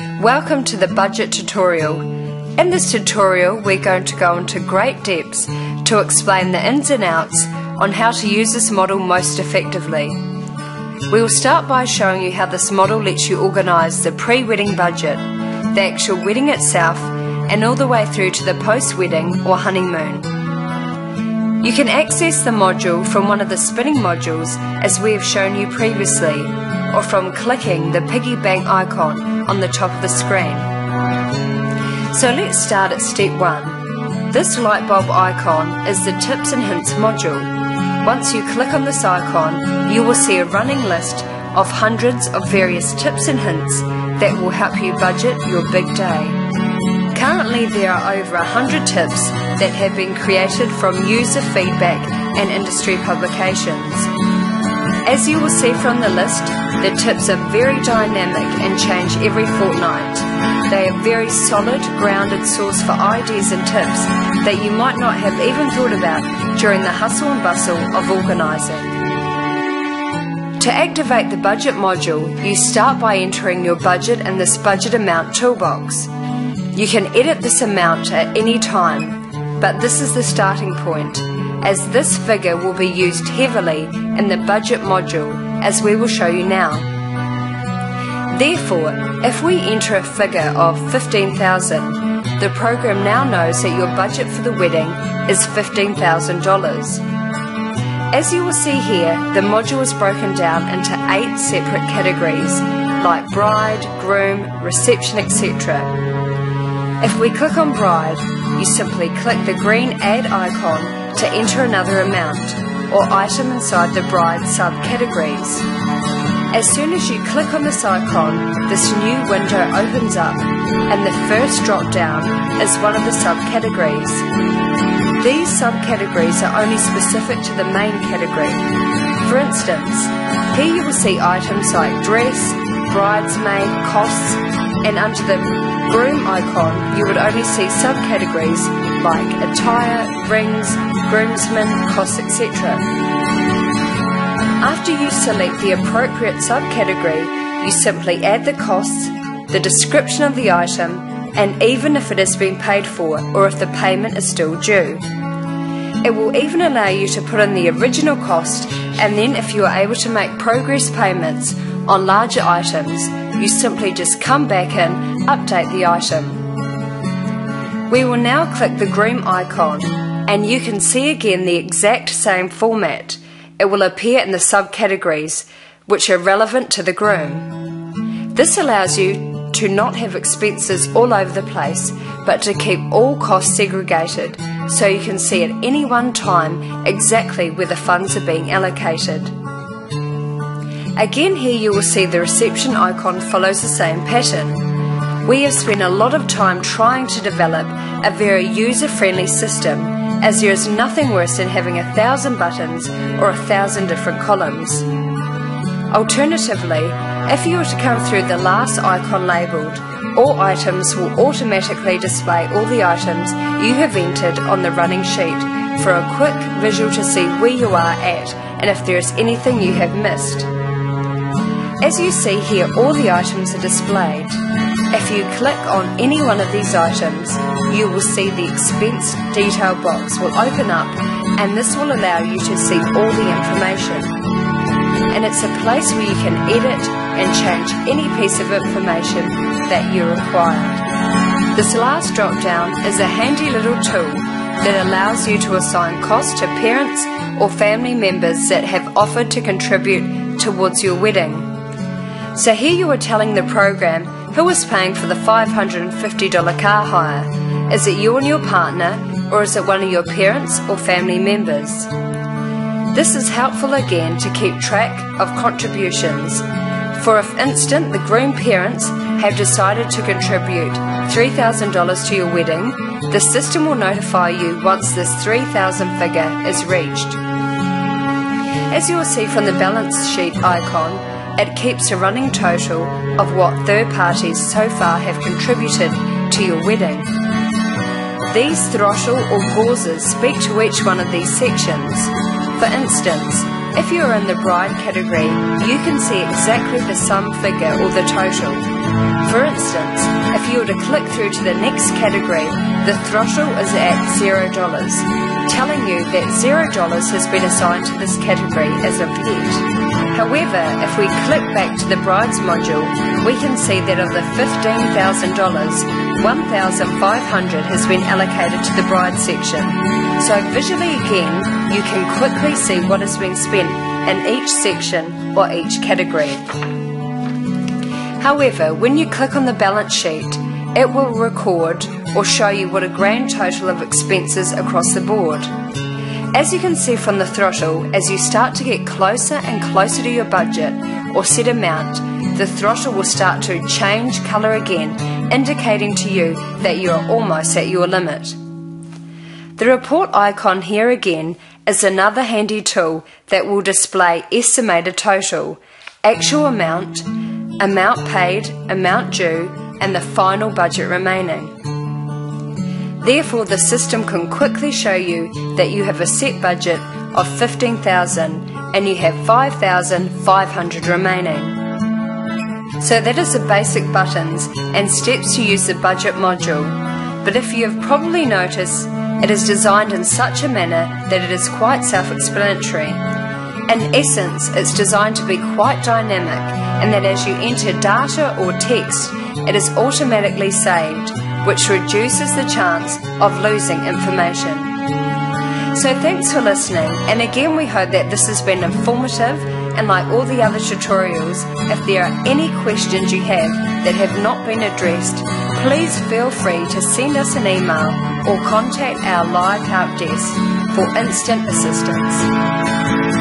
Welcome to the budget tutorial. In this tutorial we're going to go into great depths to explain the ins and outs on how to use this model most effectively. We will start by showing you how this model lets you organise the pre-wedding budget, the actual wedding itself, and all the way through to the post-wedding or honeymoon. You can access the module from one of the spinning modules as we have shown you previously, or from clicking the piggy bank icon on the top of the screen. So let's start at step 1. This light bulb icon is the tips and hints module. Once you click on this icon, you will see a running list of hundreds of various tips and hints that will help you budget your big day. Currently there are over 100 tips that have been created from user feedback and industry publications. As you will see from the list, the tips are very dynamic and change every fortnight. They are a very solid, grounded source for ideas and tips that you might not have even thought about during the hustle and bustle of organising. To activate the budget module, you start by entering your budget in this budget amount toolbox. You can edit this amount at any time, but this is the starting point, as this figure will be used heavily in the budget module, as we will show you now. Therefore, if we enter a figure of $15,000, the program now knows that your budget for the wedding is $15,000. As you will see here, the module is broken down into 8 separate categories, like bride, groom, reception, etc. If we click on bride, you simply click the green add icon to enter another amount or item inside the bride subcategories. As soon as you click on this icon, this new window opens up and the first drop down is one of the subcategories. These subcategories are only specific to the main category. For instance, here you will see items like dress, bridesmaid, costs, and under the groom icon you would only see subcategories like attire, rings, groomsmen, costs, etc. After you select the appropriate subcategory, you simply add the costs, the description of the item, and even if it has been paid for or if the payment is still due. It will even allow you to put in the original cost, and then if you are able to make progress payments on larger items, you simply just come back and update the item. We will now click the groom icon and you can see again the exact same format. It will appear in the subcategories which are relevant to the groom. This allows you to not have expenses all over the place, but to keep all costs segregated so you can see at any one time exactly where the funds are being allocated. Again, here you will see the reception icon follows the same pattern. We have spent a lot of time trying to develop a very user-friendly system, as there is nothing worse than having 1,000 buttons or 1,000 different columns. Alternatively, if you were to come through the last icon labelled, all items will automatically display all the items you have entered on the running sheet for a quick visual to see where you are at and if there is anything you have missed. As you see here, all the items are displayed. If you click on any one of these items, you will see the expense detail box will open up, and this will allow you to see all the information. And it's a place where you can edit and change any piece of information that you require. This last drop down is a handy little tool that allows you to assign costs to parents or family members that have offered to contribute towards your wedding. So here you are telling the program who is paying for the $550 car hire. Is it you and your partner, or is it one of your parents or family members? This is helpful again to keep track of contributions. For instance, the groom parents have decided to contribute $3,000 to your wedding, the system will notify you once this $3,000 figure is reached. As you will see from the balance sheet icon, it keeps a running total of what third parties so far have contributed to your wedding. These throttle or pauses speak to each one of these sections. For instance, if you are in the bride category, you can see exactly the sum figure or the total. For instance, you were to click through to the next category, the throttle is at $0, telling you that $0 has been assigned to this category as of yet. However, if we click back to the bride's module, we can see that of the $15,000, $1,500 has been allocated to the bride section. So visually again, you can quickly see what has been spent in each section or each category. However, when you click on the balance sheet, it will record or show you what a grand total of expenses across the board. As you can see from the throttle, as you start to get closer and closer to your budget or set amount, the throttle will start to change colour again, indicating to you that you are almost at your limit. The report icon here again is another handy tool that will display estimated total, actual amount, amount paid, amount due, and the final budget remaining. Therefore, the system can quickly show you that you have a set budget of $15,000 and you have $5,500 remaining. So that is the basic buttons and steps to use the budget module. But if you have probably noticed, it is designed in such a manner that it is quite self-explanatory. In essence, it's designed to be quite dynamic, and that as you enter data or text, it is automatically saved, which reduces the chance of losing information. So thanks for listening, and again we hope that this has been informative, and like all the other tutorials, if there are any questions you have that have not been addressed, please feel free to send us an email or contact our live help desk for instant assistance.